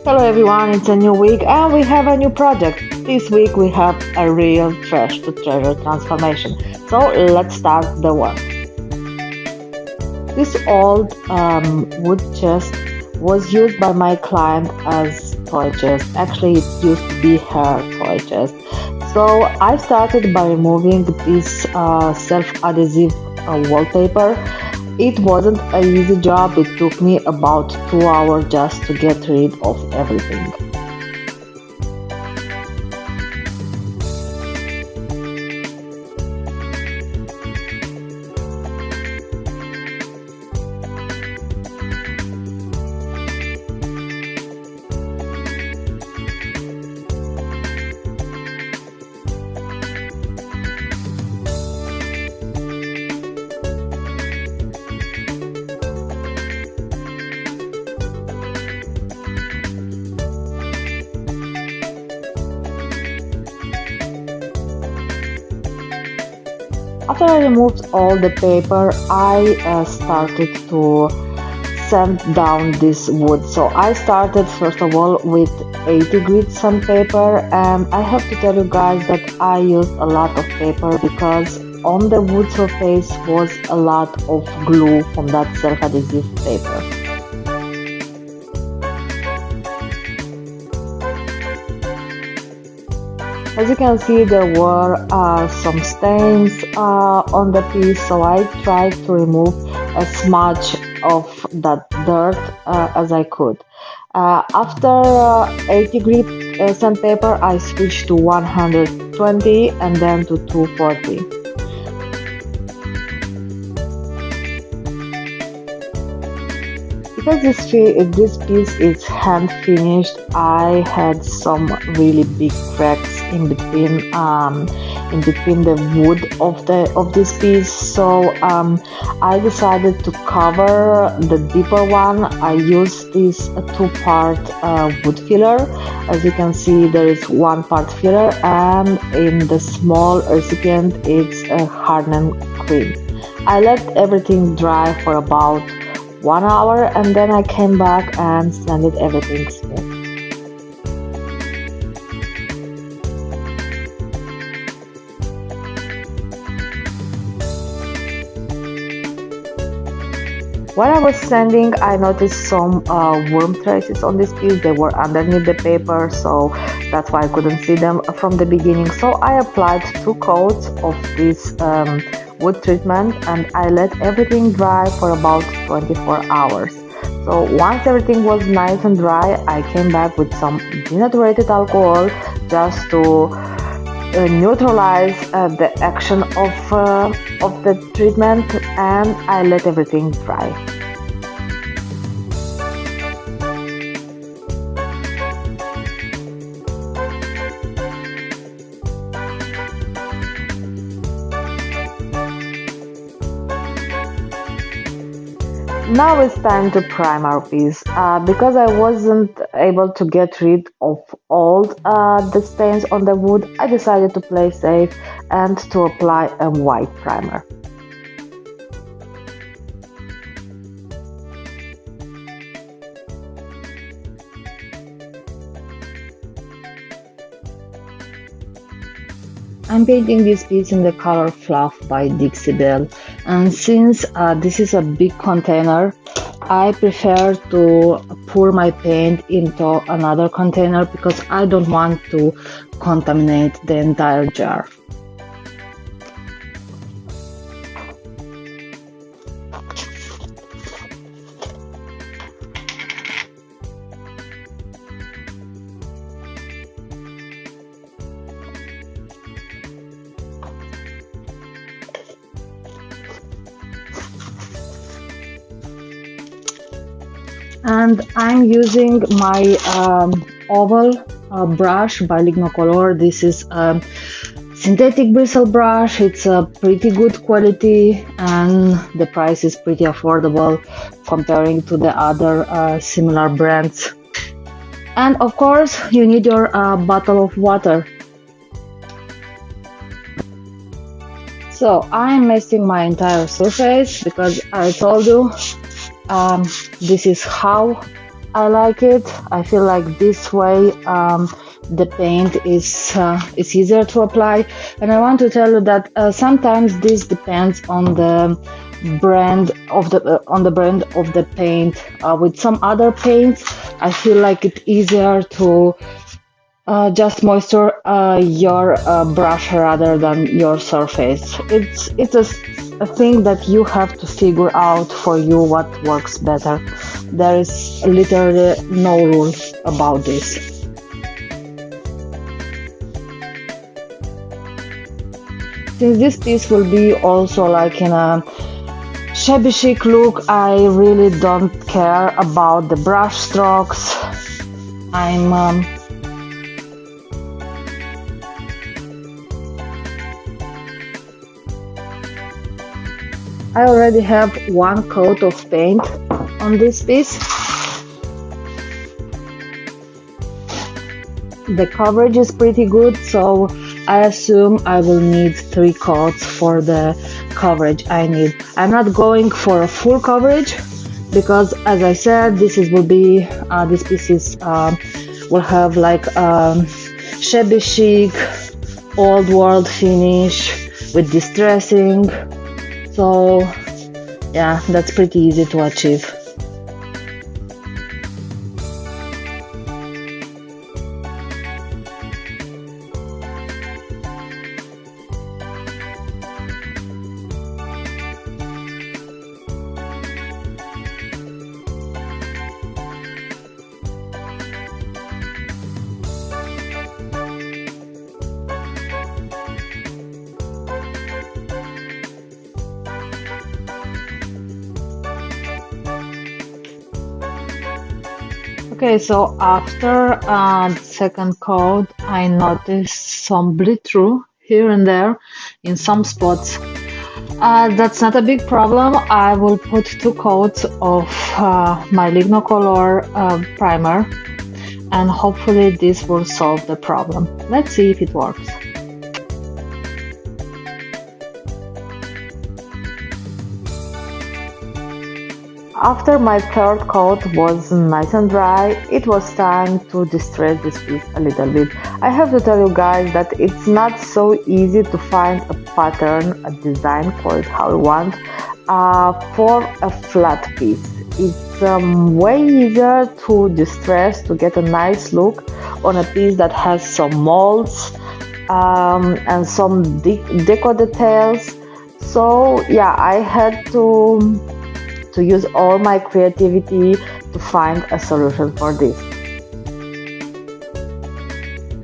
Hello everyone, it's a new week and we have a new project. This week we have a real trash to treasure transformation. So let's start the work. This old wood chest was used by my client as toy chest. Actually, it used to be her toy chest. So I started by removing this self-adhesive wallpaper. It wasn't an easy job. It took me about 2 hours just to get rid of everything. After I removed all the paper, I started to sand down this wood. So I started first of all with 80 grit sandpaper, and I have to tell you guys that I used a lot of paper because on the wood surface was a lot of glue from that self-adhesive paper. As you can see, there were some stains on the piece, so I tried to remove as much of that dirt as I could. After 80 grit sandpaper, I switched to 120 and then to 240. Because this piece is hand finished, I had some really big cracks in between the wood of this piece. So I decided to cover the deeper one. I used this two-part wood filler. As you can see, there is one part filler, and in the small recipient, it's a hardened cream. I let everything dry for about 1 hour and then I came back and sanded everything smooth. While I was sanding, I noticed some worm traces on this piece. They were underneath the paper, so that's why I couldn't see them from the beginning. So I applied 2 coats of this wood treatment and I let everything dry for about 24 hours. So once everything was nice and dry, I came back with some denatured alcohol just to neutralize the action of the treatment, and I let everything dry. Now it's time to prime our piece. Because I wasn't able to get rid of all the stains on the wood, I decided to play safe and to apply a white primer. I'm painting this piece in the color Fluff by Dixie Belle, and since this is a big container, I prefer to pour my paint into another container because I don't want to contaminate the entire jar. And I'm using my oval brush by Lignocolor. This is a synthetic bristle brush. It's a pretty good quality and the price is pretty affordable comparing to the other similar brands. And of course, you need your bottle of water. So I'm masking my entire surface because I told you this is how I like it. I feel like this way the paint is easier to apply. And I want to tell you that sometimes this depends on the brand of the paint. With some other paints, I feel like it's easier to just moisture your brush rather than your surface. It's a thing that you have to figure out for you what works better. There is literally no rules about this. Since this piece will be also like in a shabby chic look, I really don't care about the brush strokes. I'm I already have one coat of paint on this piece. The coverage is pretty good, so I assume I will need 3 coats for the coverage I need. I'm not going for a full coverage because, as I said, this piece will have like shabby chic, old world finish with distressing. So yeah, that's pretty easy to achieve. Okay, so after the second coat, I noticed some bleed through here and there in some spots. That's not a big problem. I will put 2 coats of my Lignocolor primer, and hopefully this will solve the problem. Let's see if it works. After my third coat was nice and dry, it was time to distress this piece a little bit. I have to tell you guys that it's not so easy to find a pattern, a design, call it how you want, for a flat piece. It's way easier to distress, to get a nice look on a piece that has some molds and some deco details. So yeah, I had to use all my creativity to find a solution for this.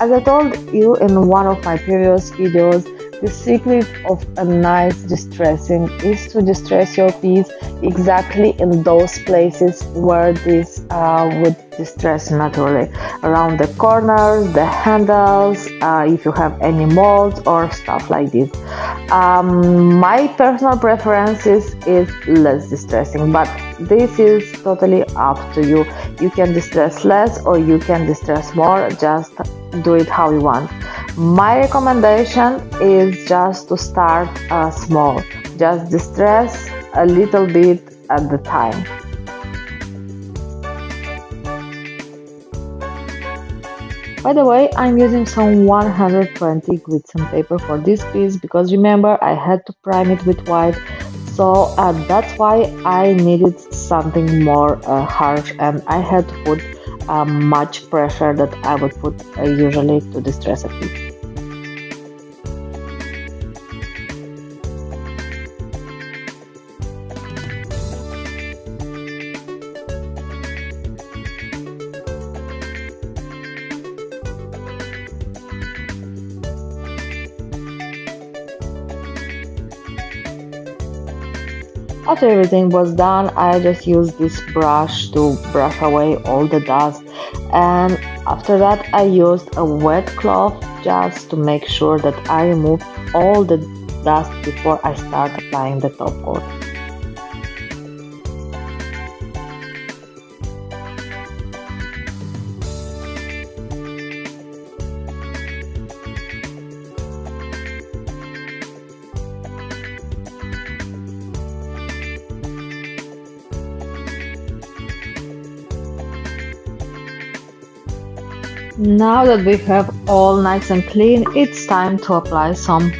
As I told you in one of my previous videos, the secret of a nice distressing is to distress your piece exactly in those places where this would distress naturally. Around the corners, the handles, if you have any molds or stuff like this. My personal preference is less distressing, but this is totally up to you. You can distress less or you can distress more, just do it how you want. My recommendation is just to start small, just distress a little bit at the time. By the way, I'm using some 120 Glitz paper for this piece because remember I had to prime it with white, so that's why I needed something more harsh, and I had to put much pressure that I would put usually to distress a piece. After everything was done, I just used this brush to brush away all the dust, and after that I used a wet cloth just to make sure that I remove all the dust before I start applying the top coat. Now that we have all nice and clean, it's time to apply some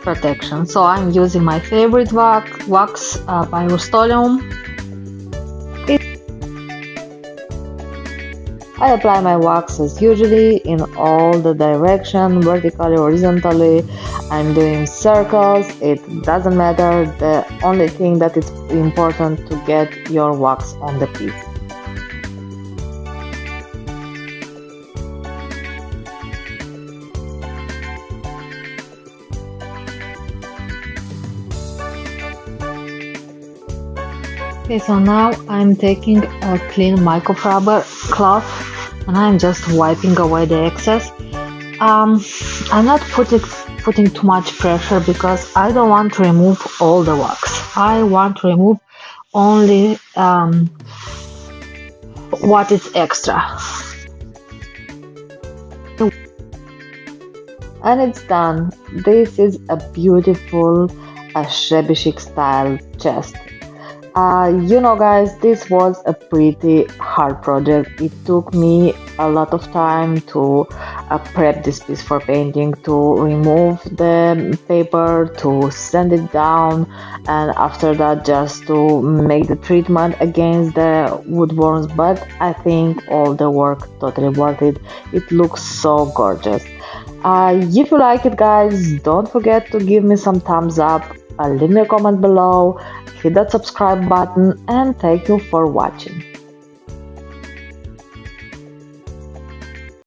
protection. So I'm using my favorite wax by Rust-Oleum. I apply my wax as usually in all the direction, vertically, horizontally. I'm doing circles, it doesn't matter. The only thing that is important to get your wax on the piece. Okay, so now I'm taking a clean microfiber cloth and I'm just wiping away the excess. I'm not putting too much pressure because I don't want to remove all the wax. I want to remove only what is extra. And it's done. This is a beautiful shabby chic style chest. Guys, this was a pretty hard project. It took me a lot of time to prep this piece for painting, to remove the paper, to sand it down, and after that just to make the treatment against the woodworms. But I think all the work totally worth it. It looks so gorgeous. If you like it, guys, don't forget to give me some thumbs up, leave me a comment below, hit that subscribe button, and thank you for watching.